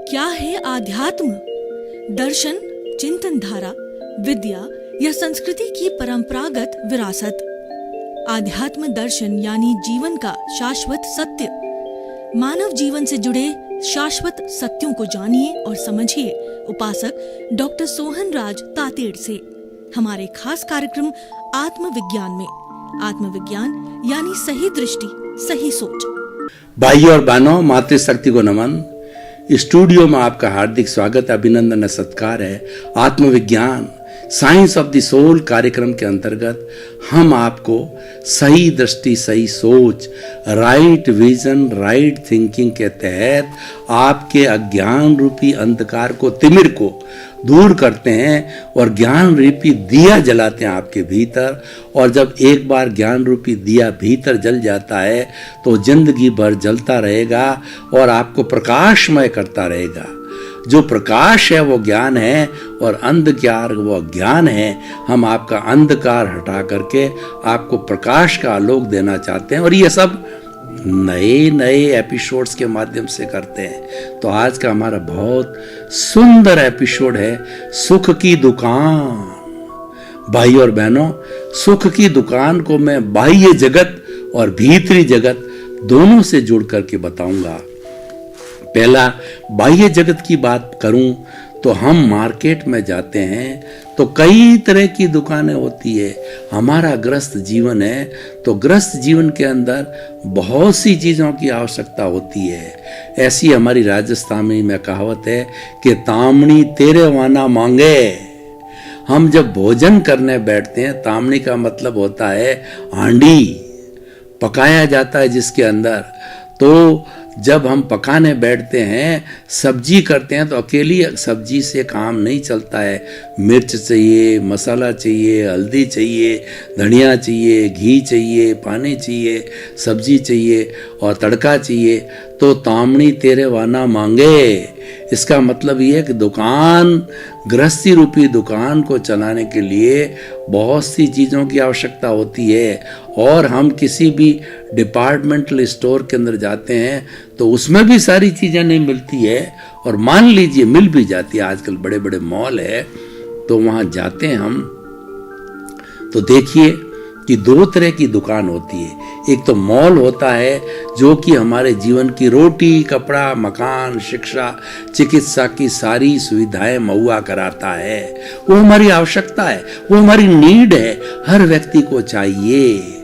क्या है आध्यात्म? दर्शन, चिंतन धारा, विद्या या संस्कृति की परंपरागत विरासत। आध्यात्म दर्शन यानी जीवन का शाश्वत सत्य। मानव जीवन से जुड़े शाश्वत सत्यों को जानिए और समझिए उपासक डॉक्टर सोहन राज तातेड़ से हमारे खास कार्यक्रम आत्मविज्ञान में। आत्मविज्ञान यानी सही दृष्टि, सही सोच। भाइयों और बहनों, मातृशक्ति को नमन। स्टूडियो में आपका हार्दिक स्वागत, अभिनंदन, सत्कार है। आत्मविज्ञान, साइंस ऑफ द सोल कार्यक्रम के अंतर्गत हम आपको सही दृष्टि, सही सोच, राइट विजन, राइट थिंकिंग के तहत आपके अज्ञान रूपी अंधकार को, तिमिर को दूर करते हैं और ज्ञान रूपी दिया जलाते हैं आपके भीतर। और जब एक बार ज्ञान रूपी दिया भीतर जल जाता है तो जिंदगी भर जलता रहेगा और आपको प्रकाशमय करता रहेगा। जो प्रकाश है वो ज्ञान है और अंधकार वो अज्ञान है। हम आपका अंधकार हटा करके आपको प्रकाश का आलोक देना चाहते हैं और ये सब नए नए एपिसोड्स के माध्यम से करते हैं। तो आज का हमारा बहुत सुंदर एपिसोड है सुख की दुकान। भाई और बहनों, सुख की दुकान को मैं बाह्य जगत और भीतरी जगत दोनों से जोड़ करके बताऊंगा। पहला, बाह्य जगत की बात करूं तो हम मार्केट में जाते हैं तो कई तरह की दुकानें होती है। हमारा ग्रस्त जीवन है तो ग्रस्त जीवन के अंदर बहुत सी चीज़ों की आवश्यकता होती है। ऐसी हमारी राजस्थानी में कहावत है कि तामणी तेरे वाना मांगे। हम जब भोजन करने बैठते हैं, तामणी का मतलब होता है हांडी, पकाया जाता है जिसके अंदर। तो जब हम पकाने बैठते हैं, सब्जी करते हैं तो अकेली सब्जी से काम नहीं चलता है। मिर्च चाहिए, मसाला चाहिए, हल्दी चाहिए, धनिया चाहिए, घी चाहिए, पानी चाहिए, सब्जी चाहिए और तड़का चाहिए। तो तामणी तेरे वाना मांगे, इसका मतलब ये है कि दुकान, गृहस्थी रूपी दुकान को चलाने के लिए बहुत सी चीज़ों की आवश्यकता होती है। और हम किसी भी डिपार्टमेंटल स्टोर के अंदर जाते हैं तो उसमें भी सारी चीज़ें नहीं मिलती है। और मान लीजिए मिल भी जाती है, आजकल बड़े बड़े मॉल है तो वहाँ जाते हैं हम तो देखिए कि दो तरह की दुकान होती है। एक तो मॉल होता है जो कि हमारे जीवन की रोटी, कपड़ा, मकान, शिक्षा, चिकित्सा की सारी सुविधाएं मुहैया कराता है। वो हमारी आवश्यकता है, वो हमारी नीड है, हर व्यक्ति को चाहिए।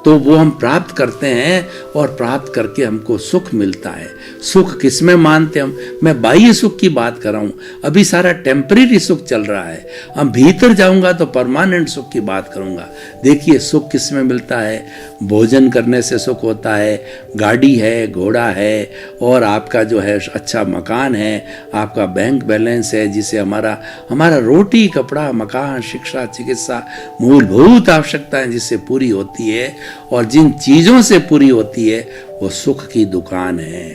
तो वो हम प्राप्त करते हैं और प्राप्त करके हमको सुख मिलता है। सुख किसमें मानते हम? मैं बाह्य सुख की बात कर रहा हूँ, अभी सारा टेम्परेरी सुख चल रहा है। हम भीतर जाऊंगा तो परमानेंट सुख की बात करूंगा। देखिए सुख किसमें मिलता है? भोजन करने से सुख होता है, गाड़ी है, घोड़ा है और आपका जो है अच्छा मकान है, आपका बैंक बैलेंस है जिसे हमारा रोटी, कपड़ा, मकान, शिक्षा, चिकित्सा, मूलभूत आवश्यकताएं जिससे पूरी होती है और जिन चीज़ों से पूरी होती है वो सुख की दुकान है।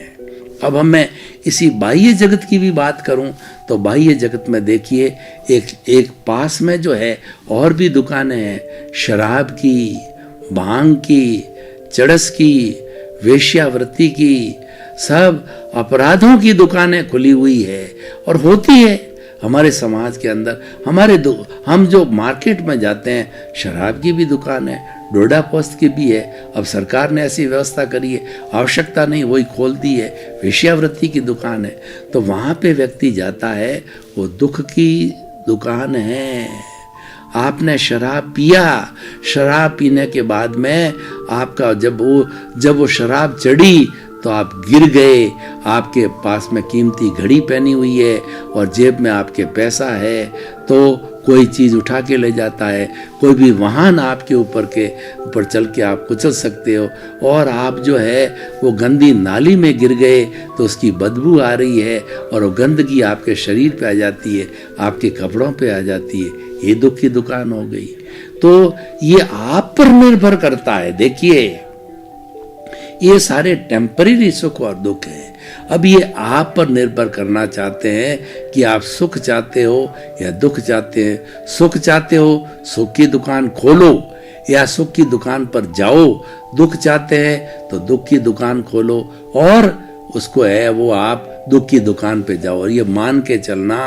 अब मैं इसी बाह्य जगत की भी बात करूं तो बाह्य जगत में देखिए एक पास में जो है और भी दुकानें हैं, शराब की, भांग की, चरस की, वेश्यावृत्ति की, सब अपराधों की दुकानें खुली हुई है और होती है हमारे समाज के अंदर। हम जो मार्केट में जाते हैं, शराब की भी दुकान है, डोडा पोस्त की भी है। अब सरकार ने ऐसी व्यवस्था करी है, आवश्यकता नहीं वही खोल दी है। वेश्यावृत्ति की दुकान है तो वहाँ पे व्यक्ति जाता है, वो दुख की दुकान है। आपने शराब पिया, शराब पीने के बाद में आपका जब वो शराब चढ़ी तो आप गिर गए। आपके पास में कीमती घड़ी पहनी हुई है और जेब में आपके पैसा है तो कोई चीज़ उठा के ले जाता है, कोई भी वाहन आपके ऊपर चल के आप कुचल सकते हो और आप जो है वो गंदी नाली में गिर गए तो उसकी बदबू आ रही है और वो गंदगी आपके शरीर पे आ जाती है, आपके कपड़ों पे आ जाती है। ये दुख की दुकान हो गई। तो ये आप पर निर्भर करता है। देखिए ये सारे टेम्परेरी सुख और दुख है। अब ये आप पर निर्भर करना चाहते हैं कि आप सुख चाहते हो या दुख चाहते हैं। सुख चाहते हो, सुख की दुकान खोलो या सुख की दुकान पर जाओ। दुख चाहते हैं तो दुख की दुकान खोलो और उसको है वो आप दुख की दुकान पे जाओ। और ये मान के चलना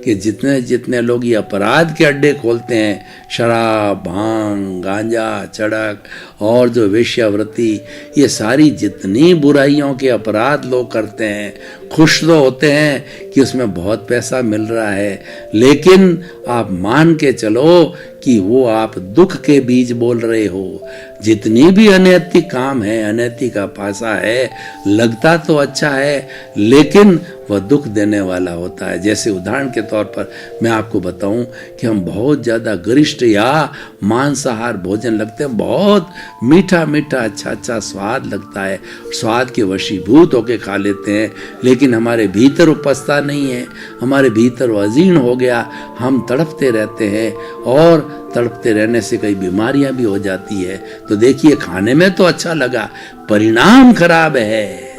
कि जितने जितने लोग ये अपराध के अड्डे खोलते हैं, शराब, भांग, गांजा, चड़क और जो वेश्यावृत्ति, ये सारी जितनी बुराइयों के अपराध लोग करते हैं, खुश तो होते हैं कि उसमें बहुत पैसा मिल रहा है, लेकिन आप मान के चलो कि वो आप दुख के बीज बोल रहे हो। जितनी भी अनैतिक काम है, अनैतिक का पासा है, लगता तो अच्छा है लेकिन वह दुख देने वाला होता है। जैसे उदाहरण के तौर पर मैं आपको बताऊं कि हम बहुत ज़्यादा गरिष्ठ या मांसाहार भोजन लगते हैं, बहुत मीठा मीठा अच्छा अच्छा स्वाद लगता है, स्वाद के वशीभूत होके खा लेते हैं, लेकिन हमारे भीतर उपजता नहीं है, हमारे भीतर वो अजीर्ण हो गया, हम तड़पते रहते हैं और तड़पते रहने से कई बीमारियां भी हो जाती है। तो देखिए, खाने में तो अच्छा लगा, परिणाम खराब है।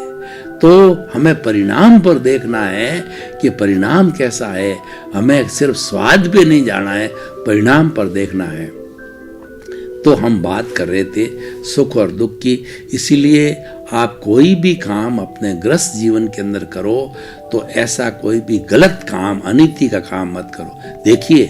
तो हमें परिणाम पर देखना है कि परिणाम कैसा है, हमें सिर्फ स्वाद पे नहीं जाना है, परिणाम पर देखना है। तो हम बात कर रहे थे सुख और दुख की, इसीलिए आप कोई भी काम अपने ग्रस्त जीवन के अंदर करो तो ऐसा कोई भी गलत काम, अनीति का काम मत करो। देखिए,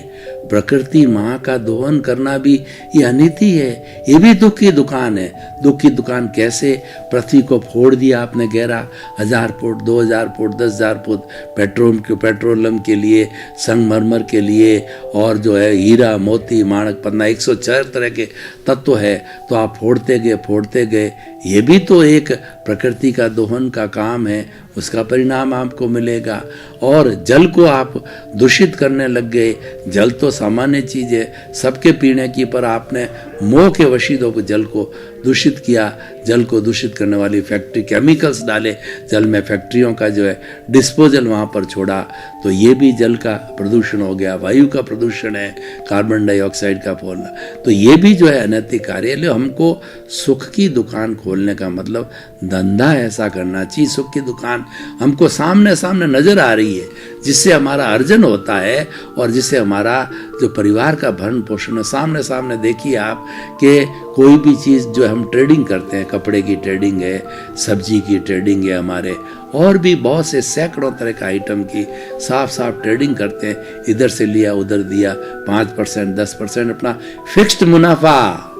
प्रकृति माँ का दोहन करना भी ये अनीति है, ये भी दुख की दुकान है। दुख की दुकान कैसे? पृथ्वी को फोड़ दिया आपने गहरा, 1000 फुट, 2000 फुट, 10,000 फुट, पेट्रोलियम के लिए, संगमरमर के लिए, और जो है हीरा, मोती, माणक, पन्ना, 104 तरह के तत्व है, तो आप फोड़ते गए। ये भी तो एक प्रकृति का दोहन का काम है, उसका परिणाम आपको मिलेगा। और जल को आप दूषित करने लग गए। जल तो सामान्य चीज है, सबके पीने की, पर आपने मोह के वशीद होकर जल को दूषित किया। जल को दूषित करने वाली फैक्ट्री, केमिकल्स डाले जल में, फैक्ट्रियों का जो है डिस्पोजल वहाँ पर छोड़ा, तो ये भी जल का प्रदूषण हो गया। वायु का प्रदूषण है, कार्बन डाइऑक्साइड का फैलना, तो ये भी जो है अनैतिक कार्य है। हमको सुख की दुकान खोलने का मतलब धंधा ऐसा करना चाहिए, सुख की दुकान हमको सामने सामने नजर आ रही है, जिससे हमारा अर्जन होता है और जिससे हमारा जो परिवार का भरण पोषण है। सामने सामने देखिए आप कि कोई भी चीज़ जो हम ट्रेडिंग करते हैं, कपड़े की ट्रेडिंग है, सब्जी की ट्रेडिंग है, हमारे और भी बहुत से सैकड़ों तरह का आइटम की साफ साफ ट्रेडिंग करते हैं। इधर से लिया उधर दिया, 5%, 10% अपना फिक्स्ड मुनाफा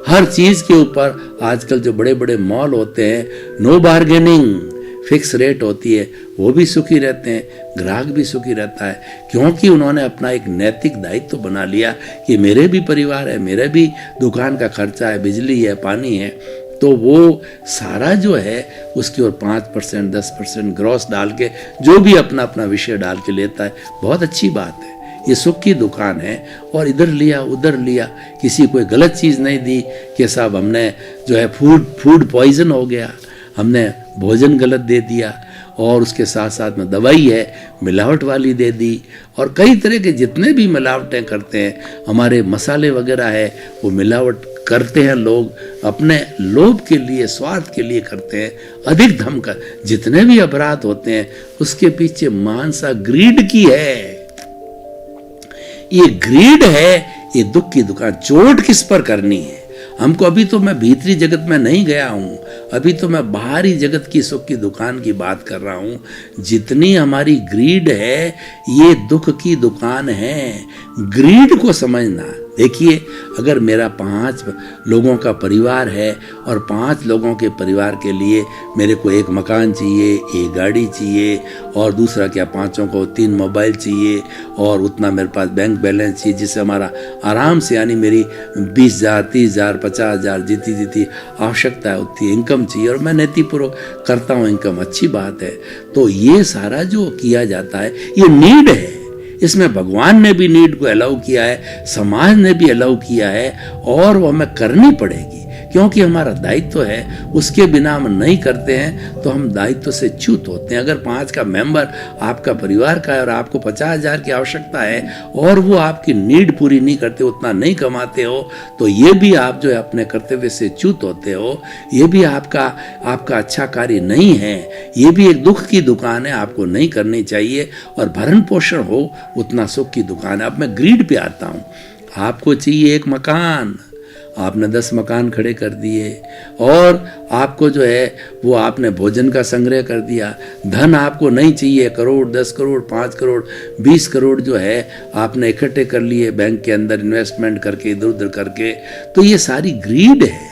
हर चीज के ऊपर। आजकल जो बड़े बड़े मॉल होते हैं, नो बार्गेनिंग, फिक्स रेट होती है, वो भी सुखी रहते हैं, ग्राहक भी सुखी रहता है, क्योंकि उन्होंने अपना एक नैतिक दायित्व बना लिया कि मेरे भी परिवार है, मेरे भी दुकान का खर्चा है, बिजली है, पानी है, तो वो सारा जो है उसकी ओर 5%, 10% ग्रॉस डाल के, जो भी अपना अपना विषय डाल के लेता है। बहुत अच्छी बात है, ये सुख की दुकान है। और इधर लिया उधर लिया, किसी कोई गलत चीज़ नहीं दी कि साहब हमने जो है फूड पॉइजन हो गया, हमने भोजन गलत दे दिया, और उसके साथ साथ में दवाई है मिलावट वाली दे दी, और कई तरह के जितने भी मिलावटें करते हैं, हमारे मसाले वगैरह है वो मिलावट करते हैं लोग, अपने लोभ के लिए, स्वार्थ के लिए करते हैं। अधिक धम कर जितने भी अपराध होते हैं उसके पीछे मानसा ग्रीड की है, ये ग्रीड है, ये दुख की दुकान। चोट किस पर करनी है हमको? अभी तो मैं भीतरी जगत में नहीं गया हूं, अभी तो मैं बाहरी जगत की सुख की दुकान की बात कर रहा हूं। जितनी हमारी ग्रीड है, ये दुख की दुकान है। ग्रीड को समझना। देखिए, अगर मेरा 5 लोगों का परिवार है और 5 लोगों के परिवार के लिए मेरे को एक मकान चाहिए, एक गाड़ी चाहिए, और दूसरा क्या 5 को 3 मोबाइल चाहिए, और उतना मेरे पास बैंक बैलेंस चाहिए जिससे हमारा आराम से, यानी मेरी 20,000, 30,000, 50,000 जितनी आवश्यकता है उतनी इनकम चाहिए, और मैं नीतिपूर्वक करता हूँ इनकम, अच्छी बात है। तो ये सारा जो किया जाता है ये नीड है, इसमें भगवान ने भी नीड को अलाउ किया है, समाज ने भी अलाउ किया है, और वो हमें करनी पड़ेगी क्योंकि हमारा दायित्व है। उसके बिना हम नहीं करते हैं तो हम दायित्व से च्युत होते हैं। अगर 5 का मेंबर आपका परिवार का है और आपको 50,000 की आवश्यकता है और वो आपकी नीड पूरी नहीं करते, उतना नहीं कमाते हो, तो ये भी आप जो है अपने कर्तव्य से च्युत होते हो। ये भी आपका अच्छा कार्य नहीं है, ये भी एक दुख की दुकान है, आपको नहीं करनी चाहिए। और भरण पोषण हो उतना सुख की दुकान है। अब मैं ग्रीड पे आता हूँ। आपको चाहिए एक मकान, आपने 10 मकान खड़े कर दिए, और आपको जो है वो आपने भोजन का संग्रह कर दिया। धन आपको नहीं चाहिए, करोड़, 10 करोड़, 5 करोड़, 20 करोड़ जो है आपने इकट्ठे कर लिए बैंक के अंदर इन्वेस्टमेंट करके, इधर उधर करके। तो ये सारी ग्रीड है।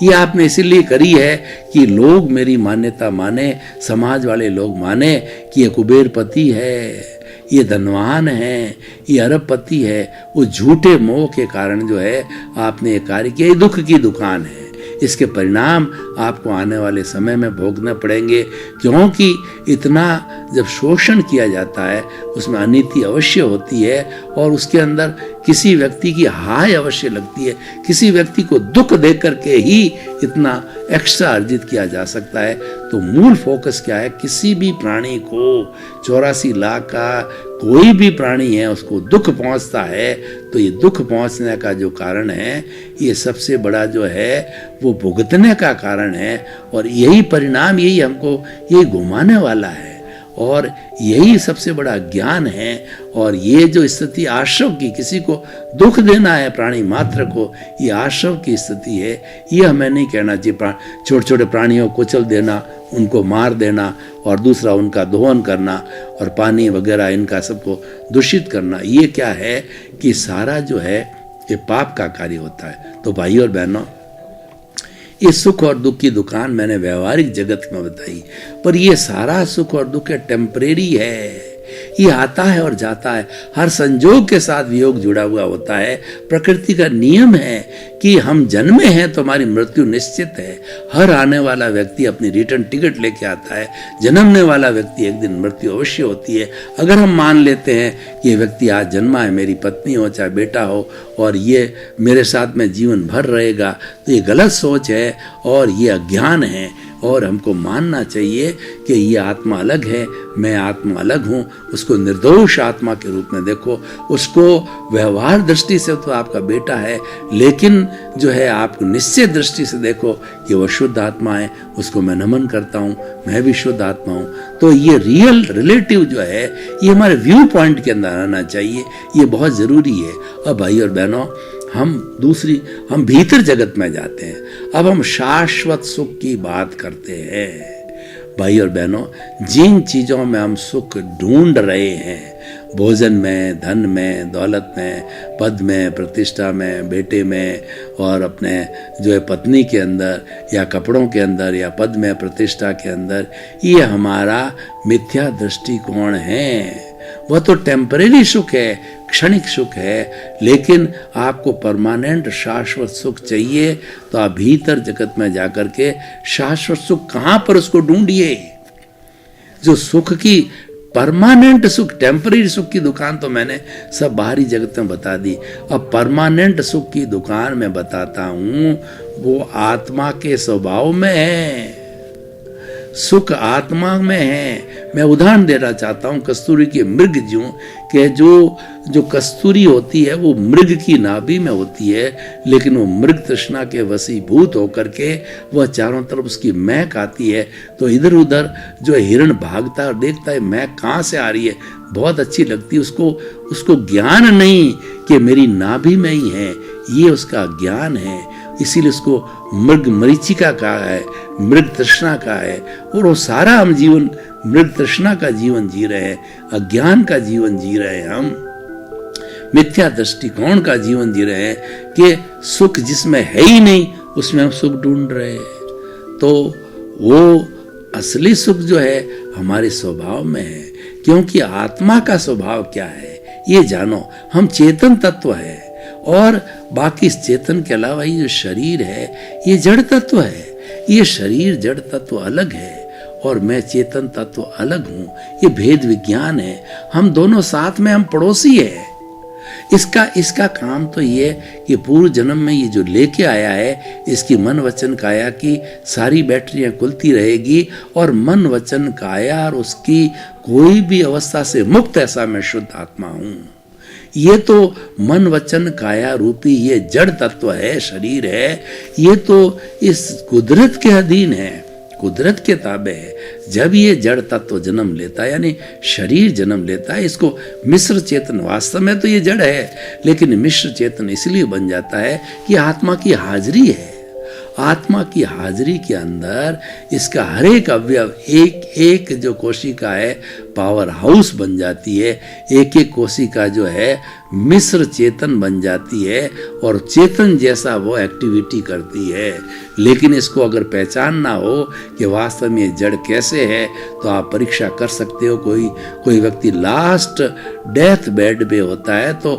ये आपने इसीलिए करी है कि लोग मेरी मान्यता माने, समाज वाले लोग माने कि ये कुबेरपति है, ये धनवान है, ये अरबपति है। वो झूठे मोह के कारण जो है आपने ये कार्य किया। ये दुख की दुकान है। इसके परिणाम आपको आने वाले समय में भोगने पड़ेंगे, क्योंकि इतना जब शोषण किया जाता है उसमें अनीति अवश्य होती है, और उसके अंदर किसी व्यक्ति की हाय अवश्य लगती है। किसी व्यक्ति को दुख दे करके ही इतना एक्स्ट्रा अर्जित किया जा सकता है। तो मूल फोकस क्या है? किसी भी प्राणी को, 84 लाख का कोई भी प्राणी है, उसको दुख पहुंचता है, तो ये दुख पहुंचने का जो कारण है, ये सबसे बड़ा जो है वो भुगतने का कारण है। और यही परिणाम, यही हमको यही घुमाने वाला है, और यही सबसे बड़ा ज्ञान है। और ये जो स्थिति आश्रव की, किसी को दुख देना है प्राणी मात्र को, ये आश्रव की स्थिति है। ये हमें नहीं कहना चाहिए। छोटे छोटे प्राणियों को कुचल देना, उनको मार देना, और दूसरा उनका दोहन करना, और पानी वगैरह इनका सबको दूषित करना, ये क्या है कि सारा जो है ये पाप का कार्य होता है। तो भाई और बहनों, ये सुख और दुख की दुकान मैंने व्यवहारिक जगत में बताई, पर ये सारा सुख और दुख टेम्परेरी है। ये आता है और जाता है। हर संजोग के साथ वियोग जुड़ा हुआ होता है। प्रकृति का नियम है कि हम जन्मे हैं तो हमारी मृत्यु निश्चित है। हर आने वाला व्यक्ति अपनी रिटर्न टिकट लेके आता है। जन्मने वाला व्यक्ति एक दिन मृत्यु अवश्य होती है। अगर हम मान लेते हैं कि ये व्यक्ति आज जन्मा है, मेरी पत्नी हो चाहे बेटा हो, और ये मेरे साथ में जीवन भर रहेगा, तो ये गलत सोच है और ये अज्ञान है। और हमको मानना चाहिए कि ये आत्मा अलग है, मैं आत्मा अलग हूँ। उसको निर्दोष आत्मा के रूप में देखो। उसको व्यवहार दृष्टि से तो आपका बेटा है, लेकिन जो है आप निश्चित दृष्टि से देखो कि वह शुद्ध आत्मा है। उसको मैं नमन करता हूँ, मैं भी शुद्ध आत्मा हूँ। तो ये रियल रिलेटिव जो है, ये हमारे व्यू पॉइंट के अंदर आना चाहिए। ये बहुत ज़रूरी है। अब भाई और बहनों, हम भीतर जगत में जाते हैं। अब हम शाश्वत सुख की बात करते हैं। भाई और बहनों, जिन चीज़ों में हम सुख ढूंढ रहे हैं, भोजन में, धन में, दौलत में, पद में, प्रतिष्ठा में, बेटे में, और अपने जो है पत्नी के अंदर, या कपड़ों के अंदर, या पद में, प्रतिष्ठा के अंदर, ये हमारा मिथ्या दृष्टिकोण है। वह तो टेम्परेरी सुख है, क्षणिक सुख है। लेकिन आपको परमानेंट शाश्वत सुख चाहिए तो आप भीतर जगत में जाकर के शाश्वत सुख कहाँ पर उसको ढूंढिए। जो सुख की परमानेंट सुख, टेम्परेरी सुख की दुकान तो मैंने सब बाहरी जगत में बता दी। अब परमानेंट सुख की दुकान में बताता हूँ, वो आत्मा के स्वभाव में है। सुख आत्मा में है। मैं उदाहरण देना चाहता हूँ कस्तूरी के मृग ज्यों कि जो कस्तूरी होती है वो मृग की नाभि में होती है, लेकिन वो मृग तृष्णा के वशीभूत होकर के वह चारों तरफ उसकी महक आती है, तो इधर उधर जो हिरण भागता है और देखता है महक कहाँ से आ रही है, बहुत अच्छी लगती है उसको ज्ञान नहीं कि मेरी नाभि में ही है, ये उसका ज्ञान है। इसीलिए उसको मृग मरीचिका कहा है, मृग तृष्णा कहा है। और वो सारा हम जीवन मृग तृष्णा का जीवन जी रहे हैं, अज्ञान का जीवन जी रहे हैं, हम मिथ्या दृष्टिकोण का जीवन जी रहे हैं कि सुख जिसमें है ही नहीं उसमें हम सुख ढूंढ रहे हैं। तो वो असली सुख जो है हमारे स्वभाव में है। क्योंकि आत्मा का स्वभाव क्या है ये जानो। हम चेतन तत्व है, और बाकी इस चेतन के अलावा ये जो शरीर है ये जड़ तत्व है। ये शरीर जड़ तत्व अलग है और मैं चेतन तत्व अलग हूँ। ये भेद विज्ञान है। हम दोनों साथ में, हम पड़ोसी है। इसका काम तो ये कि पूर्व जन्म में ये जो लेके आया है, इसकी मन वचन काया की सारी बैटरियां खुलती रहेगी, और मन वचन काया और उसकी कोई भी अवस्था से मुक्त ऐसा मैं शुद्ध आत्मा हूँ। ये तो मन वचन काया रूपी ये जड़ तत्व है, शरीर है, ये तो इस कुदरत के अधीन है, कुदरत के ताबे है। जब ये जड़ तत्व जन्म लेता है, यानी शरीर जन्म लेता है, इसको मिश्र चेतन, वास्तव में तो ये जड़ है लेकिन मिश्र चेतन इसलिए बन जाता है कि आत्मा की हाजिरी है। आत्मा की हाजिरी के अंदर इसका हर एक अवयव, एक एक जो कोशिका है पावर हाउस बन जाती है, एक एक कोशिका जो है मिश्र चेतन बन जाती है और चेतन जैसा वो एक्टिविटी करती है। लेकिन इसको अगर पहचान ना हो कि वास्तव में जड़ कैसे है, तो आप परीक्षा कर सकते हो। कोई व्यक्ति लास्ट डेथ बेड पे होता है तो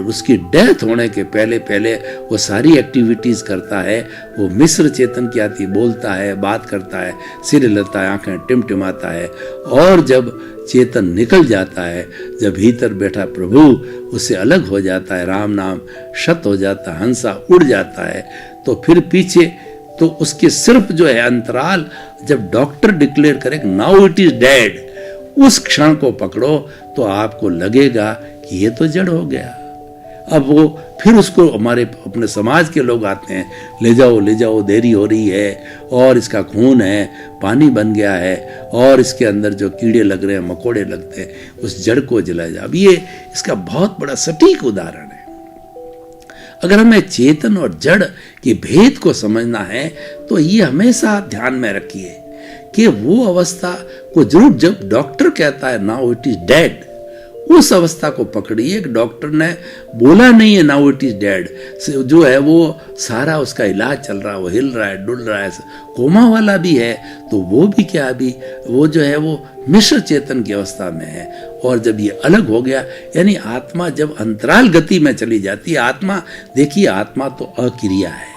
उसकी डेथ होने के पहले पहले वो सारी एक्टिविटीज करता है, वो मिश्र चेतन की आती, बोलता है, बात करता है, सिर हिलाता है, आंखें टिमटिमाता है। और जब चेतन निकल जाता है, जब भीतर बैठा प्रभु उससे अलग हो जाता है, राम नाम शत हो जाता है, हंसा उड़ जाता है, तो फिर पीछे तो उसके सिर्फ जो है अंतराल, जब डॉक्टर डिक्लेयर करे नाउ इट इज डेड, उस क्षण को पकड़ो तो आपको लगेगा कि ये तो जड़ हो गया। अब वो फिर उसको हमारे अपने समाज के लोग आते हैं, ले जाओ देरी हो रही है, और इसका खून है पानी बन गया है, और इसके अंदर जो कीड़े लग रहे हैं, मकोड़े लगते हैं, उस जड़ को जलाया जाए। अब ये इसका बहुत बड़ा सटीक उदाहरण है। अगर हमें चेतन और जड़ के भेद को समझना है तो ये हमेशा ध्यान में रखिए कि वो अवस्था को जरूर, जब डॉक्टर कहता है नाउ इट इज डेड, उस अवस्था को पकड़िए। एक डॉक्टर ने बोला नहीं है नाउ इट इज डेड, जो है वो सारा उसका इलाज चल रहा है, वो हिल रहा है, डुल रहा है, कोमा वाला भी है, तो वो भी क्या, अभी वो जो है वो मिश्र चेतन की अवस्था में है। और जब ये अलग हो गया, यानी आत्मा जब अंतराल गति में चली जाती है, आत्मा देखिए, आत्मा तो अक्रिया है,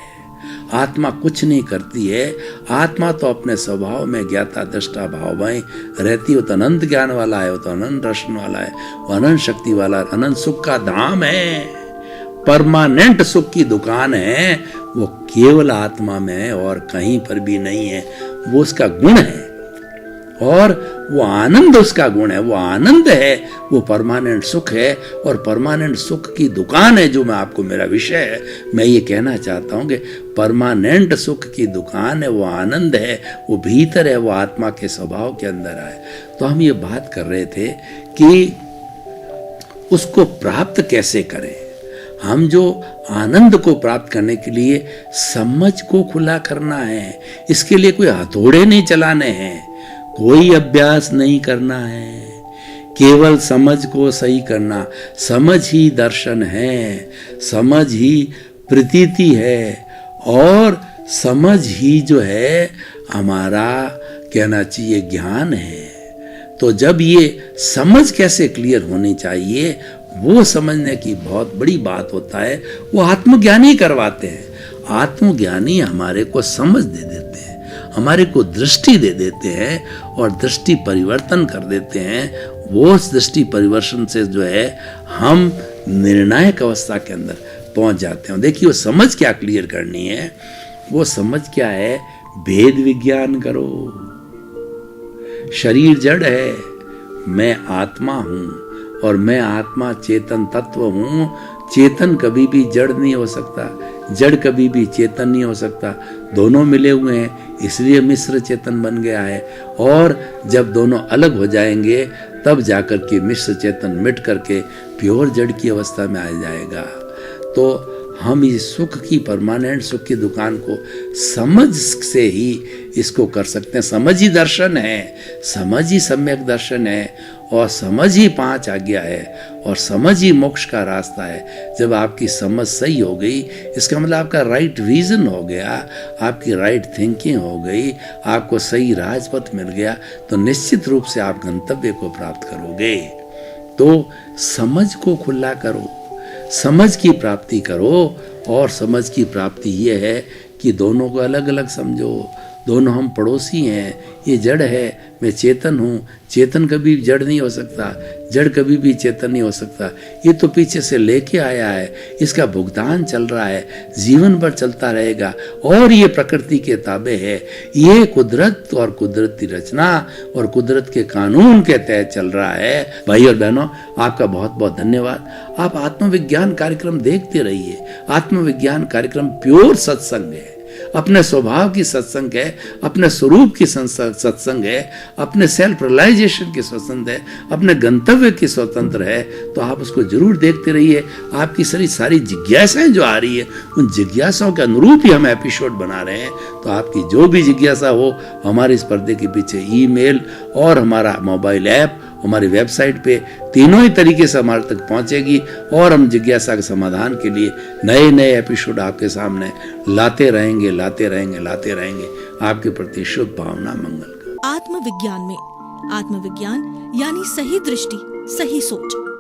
आत्मा कुछ नहीं करती है। आत्मा तो अपने स्वभाव में ज्ञाता दृष्टा भाव में रहती है। वो तो अनंत ज्ञान वाला है, वो तो अनंत दर्शन वाला है, वो अनंत शक्ति वाला, अनंत सुख का धाम है, परमानेंट सुख की दुकान है। वो केवल आत्मा में है और कहीं पर भी नहीं है। वो उसका गुण है और वो आनंद उसका गुण है, वो आनंद है, वो परमानेंट सुख है और परमानेंट सुख की दुकान है, जो मैं आपको, मेरा विषय है, मैं ये कहना चाहता हूँ कि परमानेंट सुख की दुकान है, वो आनंद है, वो भीतर है, वो आत्मा के स्वभाव के अंदर है। तो हम ये बात कर रहे थे कि उसको प्राप्त कैसे करें। हम जो आनंद को प्राप्त करने के लिए समझ को खुला करना है, इसके लिए कोई हथौड़े नहीं चलाने हैं, कोई अभ्यास नहीं करना है, केवल समझ को सही करना। समझ ही दर्शन है, समझ ही प्रतीति है, और समझ ही जो है हमारा कहना चाहिए ज्ञान है। तो जब ये समझ कैसे क्लियर होनी चाहिए, वो समझने की बहुत बड़ी बात होता है, वो आत्मज्ञानी करवाते हैं। आत्मज्ञानी हमारे को समझ दे देते हैं, हमारे को दृष्टि दे देते हैं और दृष्टि परिवर्तन कर देते हैं। वो उस दृष्टि परिवर्तन से जो है हम निर्णायक अवस्था के अंदर पहुंच जाते हैं। देखिए, वो समझ क्या क्लियर करनी है, वो समझ क्या है, भेद विज्ञान करो। शरीर जड़ है, मैं आत्मा हूं और मैं आत्मा चेतन तत्व हूं। चेतन कभी भी जड़ नहीं हो सकता, जड़ कभी भी चेतन नहीं हो सकता। दोनों मिले हुए हैं, इसलिए मिश्र चेतन बन गया है। और जब दोनों अलग हो जाएंगे तब जाकर के मिश्र चेतन मिट करके प्योर जड़ की अवस्था में आ जाएगा। तो हम इस सुख की, परमानेंट सुख की दुकान को समझ से ही इसको कर सकते हैं। समझ ही दर्शन है, समझ ही सम्यक दर्शन है, और समझ ही 5 आज्ञा है, और समझ ही मोक्ष का रास्ता है। जब आपकी समझ सही हो गई, इसका मतलब आपका राइट विजन हो गया, आपकी राइट थिंकिंग हो गई, आपको सही राजपथ मिल गया, तो निश्चित रूप से आप गंतव्य को प्राप्त करोगे। तो समझ को खुला करो, समझ की प्राप्ति करो। और समझ की प्राप्ति ये है कि दोनों को अलग अलग समझो। दोनों हम पड़ोसी हैं, ये जड़ है, मैं चेतन हूँ। चेतन कभी जड़ नहीं हो सकता, जड़ कभी भी चेतन नहीं हो सकता। ये तो पीछे से लेके आया है, इसका भुगतान चल रहा है, जीवन भर चलता रहेगा, और ये प्रकृति के ताबे है। ये कुदरत और कुदरती रचना और कुदरत के कानून के तहत चल रहा है। भाई और बहनों, आपका बहुत बहुत धन्यवाद। आप आत्मविज्ञान कार्यक्रम देखते रहिए। आत्मविज्ञान कार्यक्रम प्योर सत्संग है। अपने स्वभाव की सत्संग है, अपने स्वरूप की सत्संग है, अपने सेल्फ रियलाइजेशन की सत्संग है, अपने गंतव्य की स्वतंत्र है, तो आप उसको जरूर देखते रहिए। आपकी सारी जिज्ञासाएं जो आ रही है, उन जिज्ञासाओं के अनुरूप ही हम एपिसोड बना रहे हैं। तो आपकी जो भी जिज्ञासा हो, हमारे इस पर्दे के पीछे ईमेल और हमारा मोबाइल ऐप, हमारी वेबसाइट पे तीनों ही तरीके से हमारे तक पहुंचेगी और हम जिज्ञासा के समाधान के लिए नए नए एपिसोड आपके सामने लाते रहेंगे। आपके प्रति शुभ भावना, मंगल का। आत्मविज्ञान में आत्मविज्ञान यानी सही दृष्टि, सही सोच।